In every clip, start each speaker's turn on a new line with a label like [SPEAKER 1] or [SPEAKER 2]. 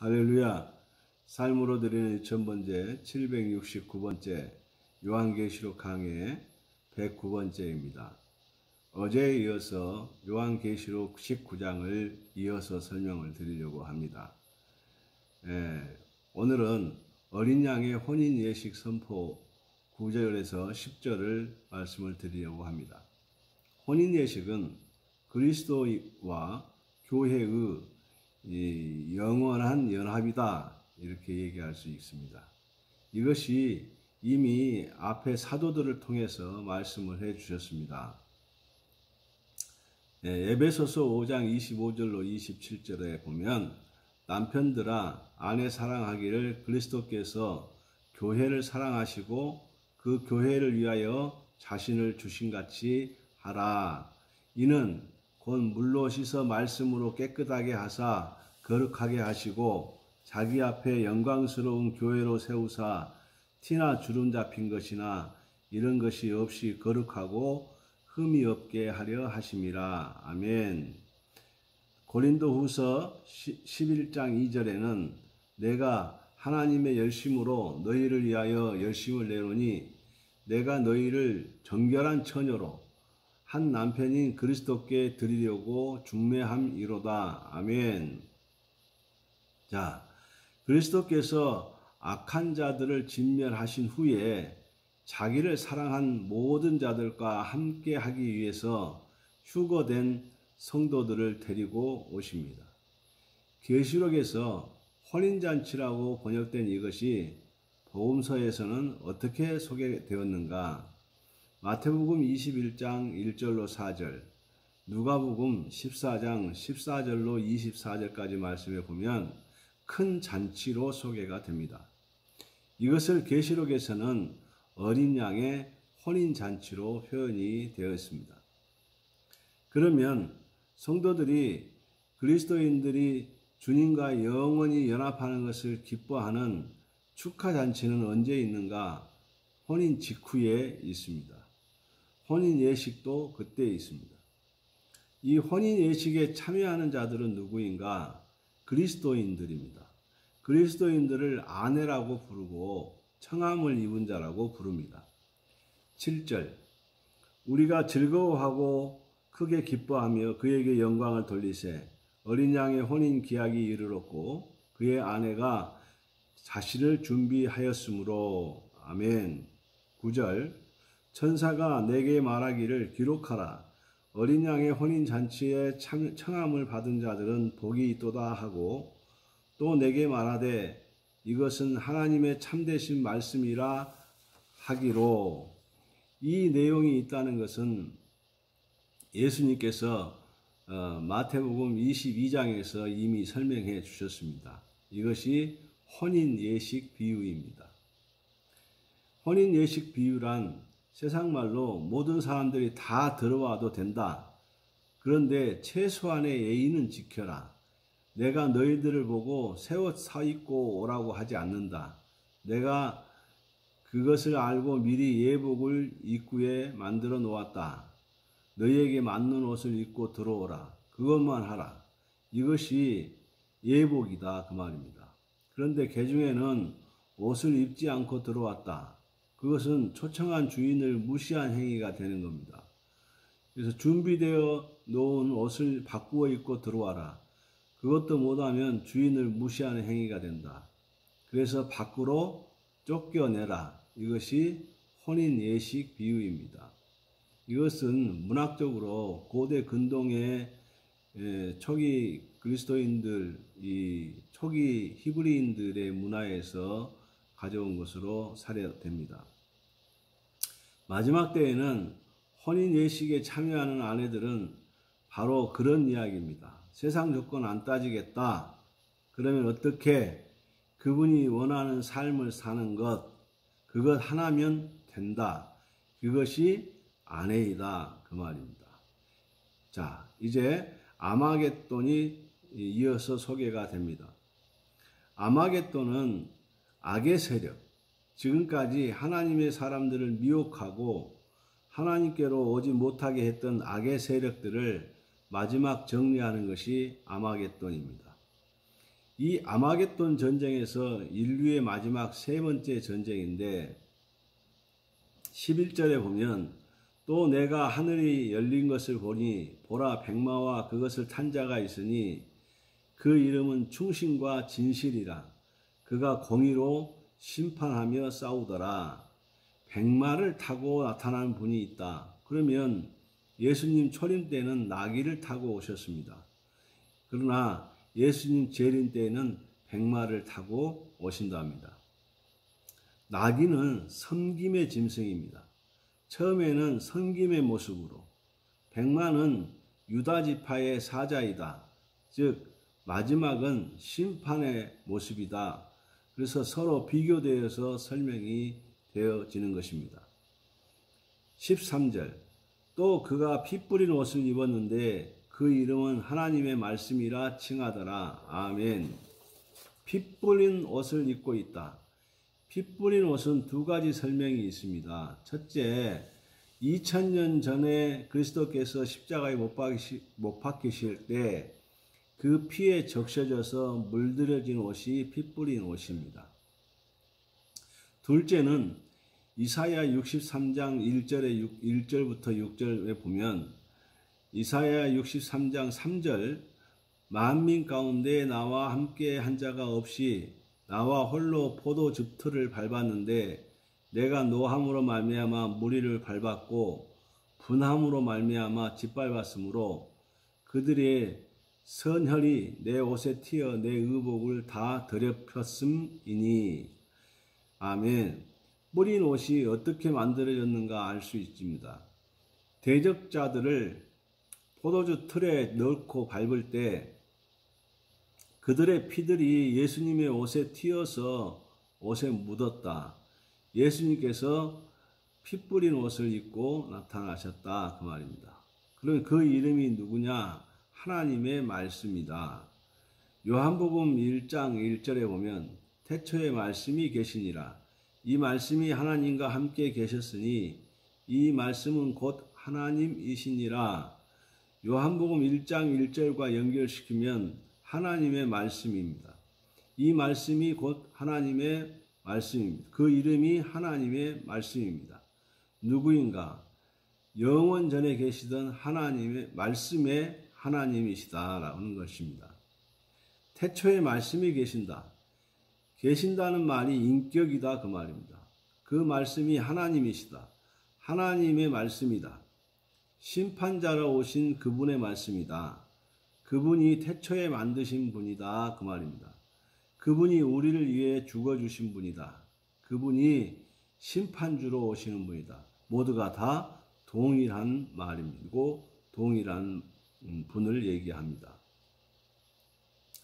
[SPEAKER 1] 할렐루야. 삶으로 드리는 2000번째 769번째 요한계시록 강해 109번째입니다. 어제에 이어서 요한계시록 19장을 이어서 설명을 드리려고 합니다. 오늘은 어린 양의 혼인 예식 선포 9절에서 10절을 말씀을 드리려고 합니다. 혼인 예식은 그리스도와 교회의 영원한 연합이다, 이렇게 얘기할 수 있습니다. 이것이 이미 앞에 사도들을 통해서 말씀을 해 주셨습니다. 에베소서 5장 25절로 27절에 보면 남편들아 아내 사랑하기를 그리스도께서 교회를 사랑하시고 그 교회를 위하여 자신을 주신같이 하라. 이는 곧 물로 씻어 말씀으로 깨끗하게 하사 거룩하게 하시고 자기 앞에 영광스러운 교회로 세우사 티나 주름 잡힌 것이나 이런 것이 없이 거룩하고 흠이 없게 하려 하심이라. 아멘. 고린도후서 11장 2절에는 내가 하나님의 열심으로 너희를 위하여 열심을 내노니 내가 너희를 정결한 처녀로 한 남편인 그리스도께 드리려고 중매함이로다. 아멘. 자, 그리스도께서 악한 자들을 진멸하신 후에 자기를 사랑한 모든 자들과 함께 하기 위해서 휴거된 성도들을 데리고 오십니다. 계시록에서 혼인잔치라고 번역된 이것이 복음서에서는 어떻게 소개되었는가? 마태복음 21장 1절로 4절, 누가복음 14장 14절로 24절까지 말씀에 보면 큰 잔치로 소개가 됩니다. 이것을 계시록에서는 어린 양의 혼인잔치로 표현이 되어 있습니다. 그러면 성도들이 그리스도인들이 주님과 영원히 연합하는 것을 기뻐하는 축하잔치는 언제 있는가? 혼인 직후에 있습니다. 혼인 예식도 그때 있습니다. 이 혼인 예식에 참여하는 자들은 누구인가? 그리스도인들입니다. 그리스도인들을 아내라고 부르고 청함을 입은 자라고 부릅니다. 7절, 우리가 즐거워하고 크게 기뻐하며 그에게 영광을 돌리세. 어린 양의 혼인 기약이 이르렀고 그의 아내가 자신을 준비하였으므로. 아멘. 9절, 천사가 내게 말하기를 기록하라. 어린 양의 혼인잔치에 청함을 받은 자들은 복이 있도다 하고 또 내게 말하되 이것은 하나님의 참되신 말씀이라 하기로. 이 내용이 있다는 것은 예수님께서 마태복음 22장에서 이미 설명해 주셨습니다. 이것이 혼인 예식 비유입니다. 혼인 예식 비유란 세상 말로 모든 사람들이 다 들어와도 된다. 그런데 최소한의 예의는 지켜라. 내가 너희들을 보고 새 옷 사입고 오라고 하지 않는다. 내가 그것을 알고 미리 예복을 입구에 만들어 놓았다. 너희에게 맞는 옷을 입고 들어오라. 그것만 하라. 이것이 예복이다, 그 말입니다. 그런데 개중에는 옷을 입지 않고 들어왔다. 그것은 초청한 주인을 무시한 행위가 되는 겁니다. 그래서 준비되어 놓은 옷을 바꾸어 입고 들어와라. 그것도 못하면 주인을 무시하는 행위가 된다. 그래서 밖으로 쫓겨내라. 이것이 혼인 예식 비유입니다. 이것은 문학적으로 고대 근동의 초기 그리스도인들, 이 초기 히브리인들의 문화에서 가져온 것으로 사례됩니다. 마지막 때에는 혼인 예식에 참여하는 아내들은 바로 그런 이야기입니다. 세상 조건 안 따지겠다. 그러면 어떻게? 그분이 원하는 삶을 사는 것, 그것 하나면 된다. 그것이 아내이다, 그 말입니다. 자, 이제 아마겟돈이 이어서 소개가 됩니다. 아마겟돈은 악의 세력, 지금까지 하나님의 사람들을 미혹하고 하나님께로 오지 못하게 했던 악의 세력들을 마지막 정리하는 것이 아마겟돈입니다. 이 아마겟돈 전쟁에서 인류의 마지막 세 번째 전쟁인데 11절에 보면 또 내가 하늘이 열린 것을 보니 보라 백마와 그것을 탄 자가 있으니 그 이름은 충신과 진실이라. 그가 공의로 심판하며 싸우더라. 백마를 타고 나타나는 분이 있다. 그러면 예수님 초림 때는 나귀를 타고 오셨습니다. 그러나 예수님 재림 때에는 백마를 타고 오신답니다. 나귀는 섬김의 짐승입니다. 처음에는 섬김의 모습으로, 백마는 유다지파의 사자이다. 즉 마지막은 심판의 모습이다. 그래서 서로 비교되어서 설명이 되어지는 것입니다. 13절 또 그가 피 뿌린 옷을 입었는데 그 이름은 하나님의 말씀이라 칭하더라. 아멘. 피 뿌린 옷을 입고 있다. 피 뿌린 옷은 두 가지 설명이 있습니다. 첫째, 2000년 전에 그리스도께서 십자가에 못 박히실 때 그 피에 적셔져서 물들여진 옷이 피 뿌린 옷입니다. 둘째는 이사야 63장 1절부터 6절에 보면 이사야 63장 3절 만민 가운데 나와 함께 한 자가 없이 나와 홀로 포도즙 틀을 밟았는데 내가 노함으로 말미암아 무리를 밟았고 분함으로 말미암아 짓밟았으므로 그들의 선혈이 내 옷에 튀어 내 의복을 다 더럽혔음이니. 아멘. 뿌린 옷이 어떻게 만들어졌는가 알 수 있습니다. 대적자들을 포도주 틀에 넣고 밟을 때 그들의 피들이 예수님의 옷에 튀어서 옷에 묻었다. 예수님께서 피 뿌린 옷을 입고 나타나셨다. 그 말입니다. 그럼 그 이름이 누구냐? 하나님의 말씀이다. 요한복음 1장 1절에 보면 태초에 말씀이 계시니라. 이 말씀이 하나님과 함께 계셨으니 이 말씀은 곧 하나님이시니라. 요한복음 1장 1절과 연결시키면 하나님의 말씀입니다. 이 말씀이 곧 하나님의 말씀입니다. 그 이름이 하나님의 말씀입니다. 누구인가? 영원 전에 계시던 하나님의 말씀의 하나님이시다라고 하는 것입니다. 태초에 말씀이 계신다. 계신다는 말이 인격이다 그 말입니다. 그 말씀이 하나님이시다. 하나님의 말씀이다. 심판자로 오신 그분의 말씀이다. 그분이 태초에 만드신 분이다 그 말입니다. 그분이 우리를 위해 죽어주신 분이다. 그분이 심판주로 오시는 분이다. 모두가 다 동일한 말이고 동일한 분을 얘기합니다.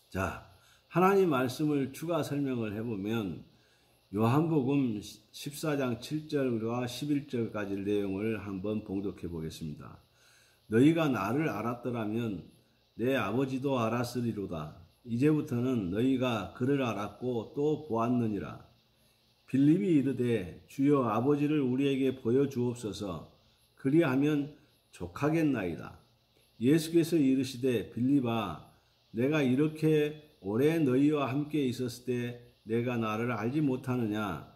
[SPEAKER 1] 자, 하나님 말씀을 추가 설명을 해보면 요한복음 14장 7절과 11절까지 내용을 한번 봉독해 보겠습니다. 너희가 나를 알았더라면 내 아버지도 알았으리로다. 이제부터는 너희가 그를 알았고 또 보았느니라. 빌립이 이르되 주여 아버지를 우리에게 보여주옵소서. 그리하면 족하겠나이다. 예수께서 이르시되 빌립아 내가 이렇게 오래 너희와 함께 있었을 때 내가 나를 알지 못하느냐?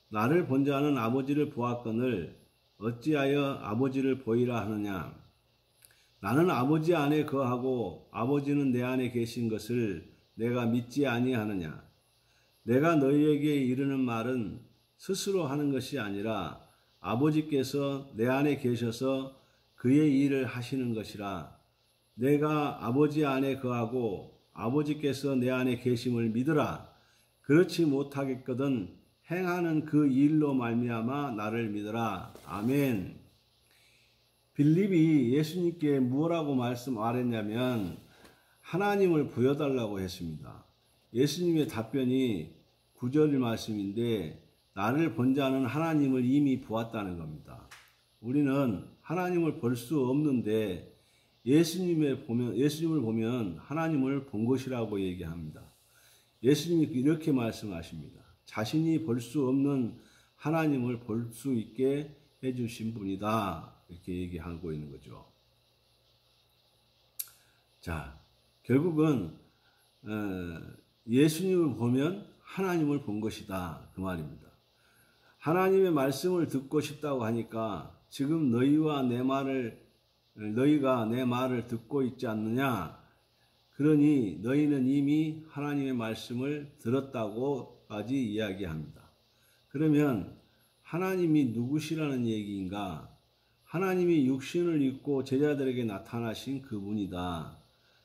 [SPEAKER 1] 나를 본 자는 아버지를 보았거늘 어찌하여 아버지를 보이라 하느냐? 나는 아버지 안에 거하고 아버지는 내 안에 계신 것을 내가 믿지 아니하느냐? 내가 너희에게 이르는 말은 스스로 하는 것이 아니라 아버지께서 내 안에 계셔서 그의 일을 하시는 것이라. 내가 아버지 안에 거하고 아버지께서 내 안에 계심을 믿으라. 그렇지 못하겠거든 행하는 그 일로 말미암아 나를 믿으라. 아멘. 빌립이 예수님께 무엇라고 말했냐면 하나님을 보여달라고 했습니다. 예수님의 답변이 9절 말씀인데 나를 본 자는 하나님을 이미 보았다는 겁니다. 우리는 하나님을 볼 수 없는데 예수님을 보면 하나님을 본 것이라고 얘기합니다. 예수님이 이렇게 말씀하십니다. 자신이 볼 수 없는 하나님을 볼 수 있게 해주신 분이다. 이렇게 얘기하고 있는 거죠. 자, 결국은 예수님을 보면 하나님을 본 것이다. 그 말입니다. 하나님의 말씀을 듣고 싶다고 하니까 지금 너희가 내 말을 듣고 있지 않느냐? 그러니 너희는 이미 하나님의 말씀을 들었다고까지 이야기합니다. 그러면 하나님이 누구시라는 얘기인가? 하나님이 육신을 입고 제자들에게 나타나신 그분이다.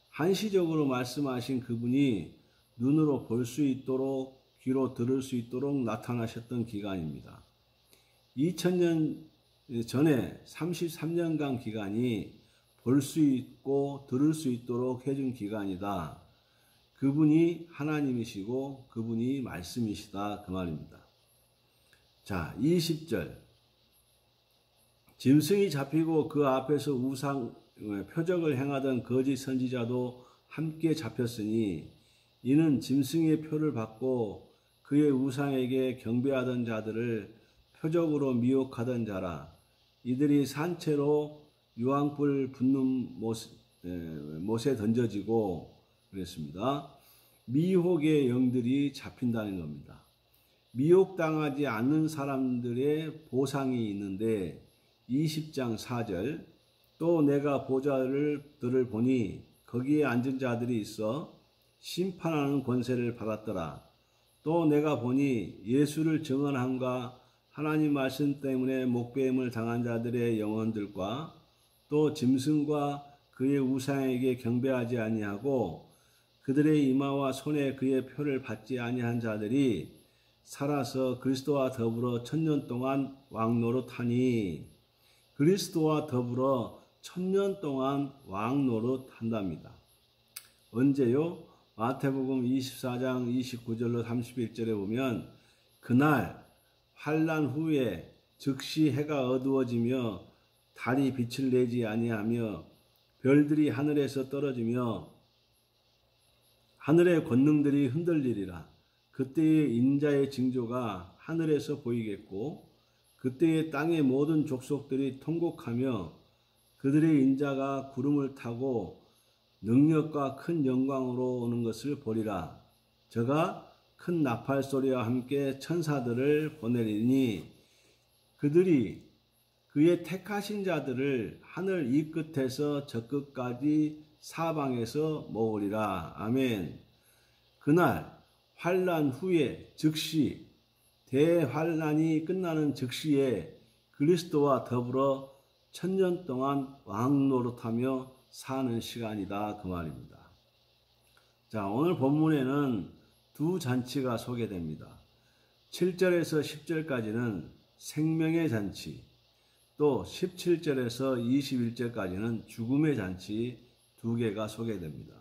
[SPEAKER 1] 한시적으로 말씀하신 그분이 눈으로 볼 수 있도록 귀로 들을 수 있도록 나타나셨던 기간입니다. 2000년 전에 33년간 기간이 볼 수 있고 들을 수 있도록 해준 기간이다. 그분이 하나님이시고 그분이 말씀이시다. 그 말입니다. 자, 20절. 짐승이 잡히고 그 앞에서 표적을 행하던 거짓 선지자도 함께 잡혔으니 이는 짐승의 표를 받고 그의 우상에게 경배하던 자들을 표적으로 미혹하던 자라. 이들이 산채로 유황불 붙는 못에 던져지고 그랬습니다. 미혹의 영들이 잡힌다는 겁니다. 미혹당하지 않는 사람들의 보상이 있는데 20장 4절 또 내가 보좌들을 보니 거기에 앉은 자들이 있어 심판하는 권세를 받았더라. 또 내가 보니 예수를 증언함과 하나님 말씀 때문에 목배임을 당한 자들의 영혼들과 또 짐승과 그의 우상에게 경배하지 아니하고 그들의 이마와 손에 그의 표를 받지 아니한 자들이 살아서 그리스도와 더불어 1000년 동안 왕노릇하니 그리스도와 더불어 1000년 동안 왕노릇한답니다. 언제요? 마태복음 24장 29절로 31절에 보면 그날 환난 후에 즉시 해가 어두워지며 달이 빛을 내지 아니하며 별들이 하늘에서 떨어지며 하늘의 권능들이 흔들리리라. 그때의 인자의 징조가 하늘에서 보이겠고 그때의 땅의 모든 족속들이 통곡하며 그들의 인자가 구름을 타고 능력과 큰 영광으로 오는 것을 보리라. 저가 큰 나팔 소리와 함께 천사들을 보내리니 그들이 그의 택하신 자들을 하늘 이 끝에서 저 끝까지 사방에서 모으리라. 아멘. 그날 환난 후에 즉시 대환난이 끝나는 즉시에 그리스도와 더불어 1000년 동안 왕노릇하며 사는 시간이다. 그 말입니다. 자, 오늘 본문에는 두 잔치가 소개됩니다. 7절에서 10절까지는 생명의 잔치, 또 17절에서 21절까지는 죽음의 잔치 두 개가 소개됩니다.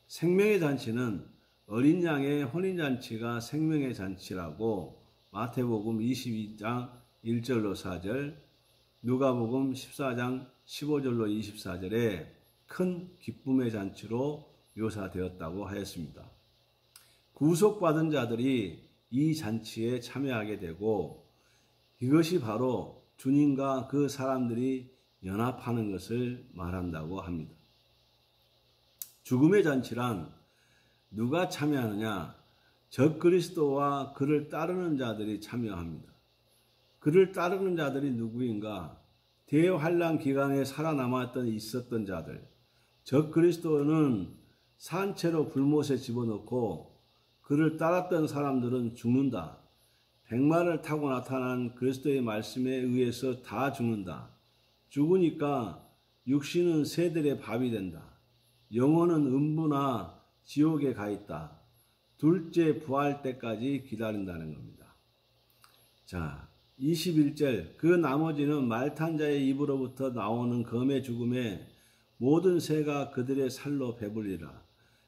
[SPEAKER 1] 생명의 잔치는 어린 양의 혼인잔치가 생명의 잔치라고 마태복음 22장 1절로 4절, 누가복음 14장 15절로 24절에 큰 기쁨의 잔치로 묘사되었다고 하였습니다. 구속받은 자들이 이 잔치에 참여하게 되고 이것이 바로 주님과 그 사람들이 연합하는 것을 말한다고 합니다. 죽음의 잔치란 누가 참여하느냐? 적그리스도와 그를 따르는 자들이 참여합니다. 그를 따르는 자들이 누구인가? 대환란 기간에 살아남았던 있었던 자들. 적그리스도는 산채로 불못에 집어넣고 그를 따랐던 사람들은 죽는다. 백마를 타고 나타난 그리스도의 말씀에 의해서 다 죽는다. 죽으니까 육신은 새들의 밥이 된다. 영혼은 음부나 지옥에 가 있다. 둘째 부활 때까지 기다린다는 겁니다. 자, 21절 그 나머지는 말탄 자의 입으로부터 나오는 검의 죽음에 모든 새가 그들의 살로 배불리라.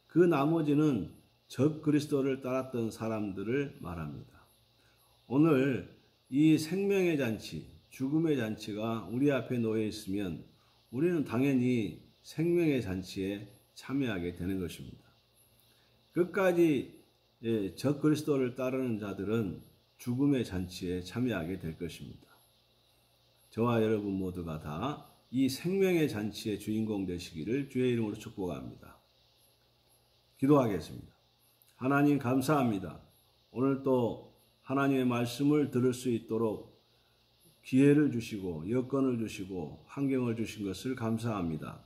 [SPEAKER 1] 그 나머지는 적 그리스도를 따랐던 사람들을 말합니다. 오늘 이 생명의 잔치, 죽음의 잔치가 우리 앞에 놓여 있으면 우리는 당연히 생명의 잔치에 참여하게 되는 것입니다. 끝까지 적 그리스도를 따르는 자들은 죽음의 잔치에 참여하게 될 것입니다. 저와 여러분 모두가 다 이 생명의 잔치의 주인공 되시기를 주의 이름으로 축복합니다. 기도하겠습니다. 하나님 감사합니다. 오늘 또 하나님의 말씀을 들을 수 있도록 기회를 주시고 여건을 주시고 환경을 주신 것을 감사합니다.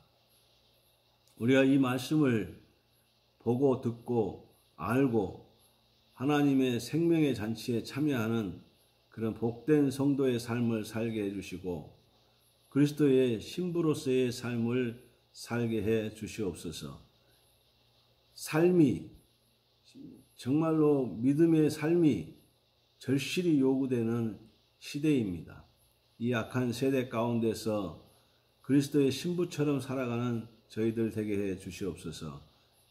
[SPEAKER 1] 우리가 이 말씀을 보고 듣고 알고 하나님의 생명의 잔치에 참여하는 그런 복된 성도의 삶을 살게 해주시고 그리스도의 신부로서의 삶을 살게 해 주시옵소서. 삶이 정말로 믿음의 삶이 절실히 요구되는 시대입니다. 이 악한 세대 가운데서 그리스도의 신부처럼 살아가는 저희들 되게 해 주시옵소서.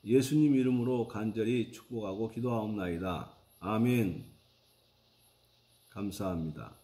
[SPEAKER 1] 예수님 이름으로 간절히 축복하고 기도하옵나이다. 아멘. 감사합니다.